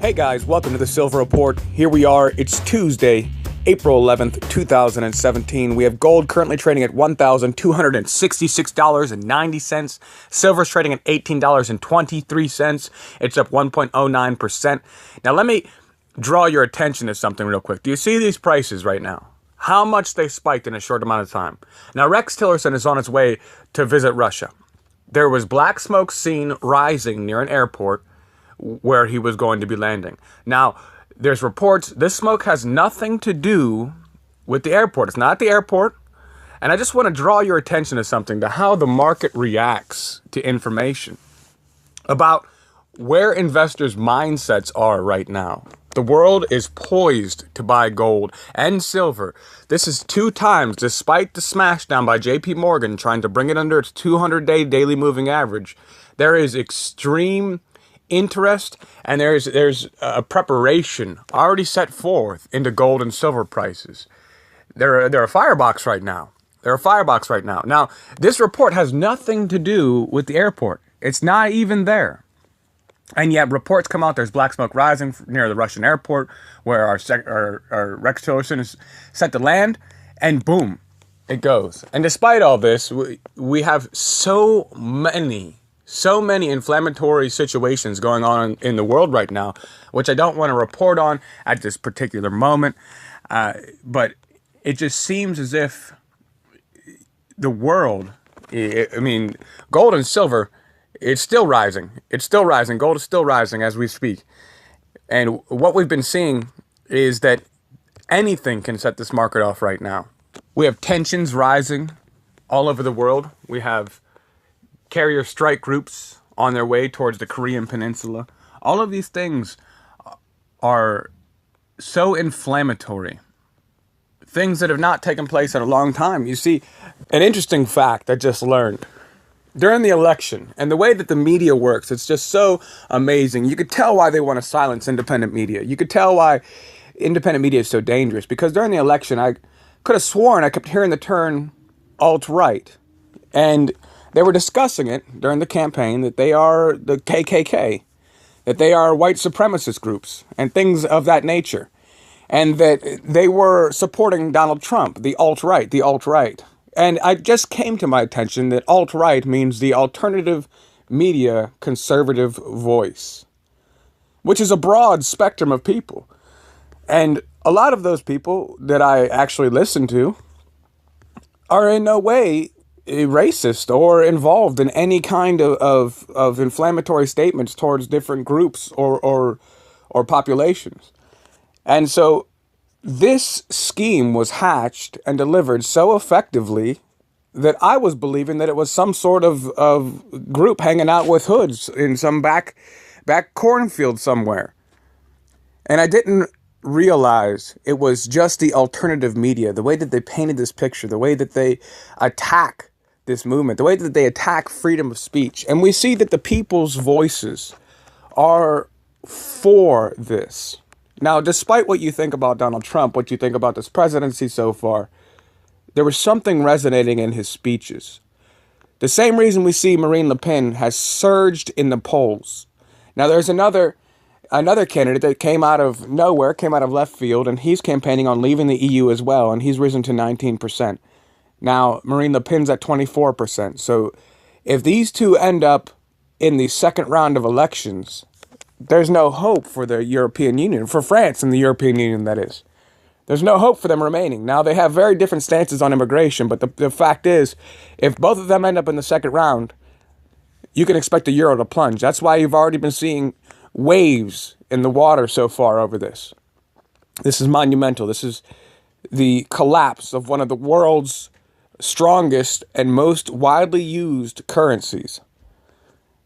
Hey guys, welcome to the Silver Report. Here we are. It's Tuesday, April 11th, 2017. We have gold currently trading at $1,266.90. Silver's trading at $18.23. It's up 1.09%. Now let me draw your attention to something real quick. Do you see these prices right now? How much they spiked in a short amount of time. Now Rex Tillerson is on his way to visit Russia. There was black smoke seen rising near an airport where he was going to be landing. Now, there's reports this smoke has nothing to do with the airport. It's not the airport. And I just want to draw your attention to something, to how the market reacts to information about where investors' mindsets are right now. The world is poised to buy gold and silver. This is 2 times, despite the smashdown by JP Morgan trying to bring it under its 200-day daily moving average. There is extreme interest, and there's a preparation already set forth into gold and silver prices. They're a firebox right now. Now, this report has nothing to do with the airport. It's not even there. And yet reports come out, there's black smoke rising near the Russian airport where our Rex Tillerson is set to land, and boom, it goes. And despite all this, we have so many inflammatory situations going on in the world right now, which I don't want to report on at this particular moment. But it just seems as if the world, gold and silver, it's still rising. Gold is still rising as we speak. And what we've been seeing is that anything can set this market off right now. We have tensions rising all over the world. We have carrier strike groups on their way towards the Korean Peninsula. All of these things are so inflammatory. Things that have not taken place in a long time. You see, an interesting fact I just learned. During the election, and the way that the media works, it's just so amazing. You could tell why they want to silence independent media. You could tell why independent media is so dangerous. Because during the election, I could have sworn I kept hearing the term alt-right. And they were discussing it during the campaign that they are the KKK, that they are white supremacist groups and things of that nature, and that they were supporting Donald Trump, the alt-right. And it just came to my attention that alt-right means the alternative media conservative voice, which is a broad spectrum of people. And a lot of those people that I actually listen to are in no way racist or involved in any kind of inflammatory statements towards different groups or populations. And so this scheme was hatched and delivered so effectively that I was believing that it was some sort of group hanging out with hoods in some back cornfield somewhere. And I didn't realize it was just the alternative media, the way that they painted this picture, the way that they attack this movement, the way that they attack freedom of speech. And we see that the people's voices are for this. Now, despite what you think about Donald Trump, what you think about this presidency so far, there was something resonating in his speeches. The same reason we see Marine Le Pen has surged in the polls. Now, there's another candidate that came out of nowhere, came out of left field, and he's campaigning on leaving the EU as well, and he's risen to 19%. Now, Marine Le Pen's at 24%. So if these two end up in the second round of elections, there's no hope for the European Union, for France and the European Union, that is. There's no hope for them remaining. Now, they have very different stances on immigration, but the fact is, if both of them end up in the second round, you can expect the euro to plunge. That's why you've already been seeing waves in the water so far over this. This is monumental. This is the collapse of one of the world's strongest and most widely used currencies.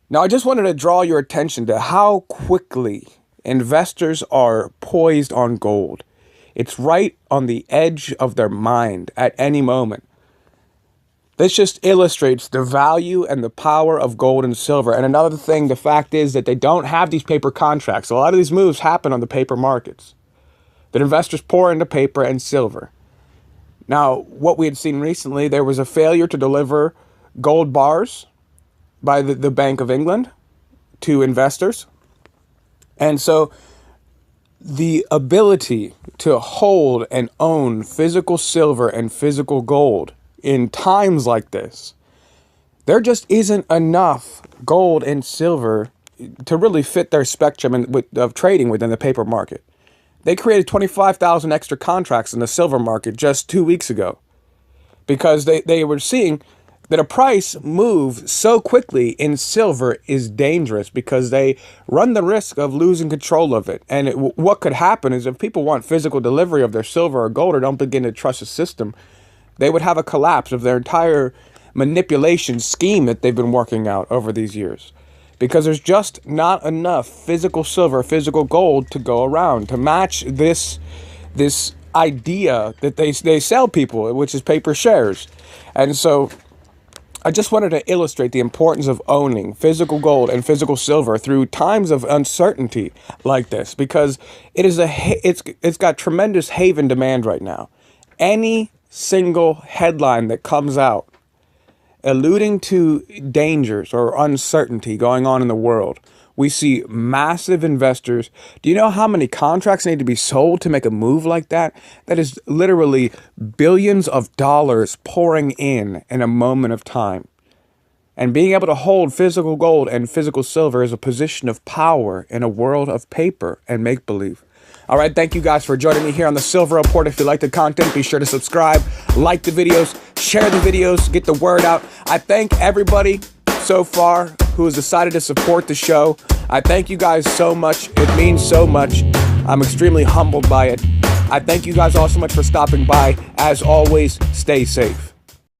Now, I just wanted to draw your attention to how quickly investors are poised on gold. It's right on the edge of their mind at any moment. This just illustrates the value and the power of gold and silver. And another thing, the fact is that they don't have these paper contracts. A lot of these moves happen on the paper markets, that investors pour into paper and silver. Now, what we had seen recently, there was a failure to deliver gold bars by the Bank of England to investors. And so the ability to hold and own physical silver and physical gold in times like this, there just isn't enough gold and silver to really fit their spectrum of trading within the paper market. They created 25,000 extra contracts in the silver market just 2 weeks ago because they were seeing that a price move so quickly in silver is dangerous because they run the risk of losing control of it. And what could happen is if people want physical delivery of their silver or gold or don't begin to trust the system, they would have a collapse of their entire manipulation scheme that they've been working out over these years. Because there's just not enough physical silver, physical gold to go around to match this idea that they sell people, which is paper shares. And so I just wanted to illustrate the importance of owning physical gold and physical silver through times of uncertainty like this, because it's got tremendous haven demand right now. Any single headline that comes out alluding to dangers or uncertainty going on in the world, we see massive investors. Do you know how many contracts need to be sold to make a move like that? That is literally billions of dollars pouring in a moment of time. And being able to hold physical gold and physical silver is a position of power in a world of paper and make-believe. All right, thank you guys for joining me here on the Silver Report. If you like the content, be sure to subscribe, like the videos, share the videos, get the word out. I thank everybody so far who has decided to support the show. I thank you guys so much. It means so much. I'm extremely humbled by it. I thank you guys all so much for stopping by. As always, stay safe.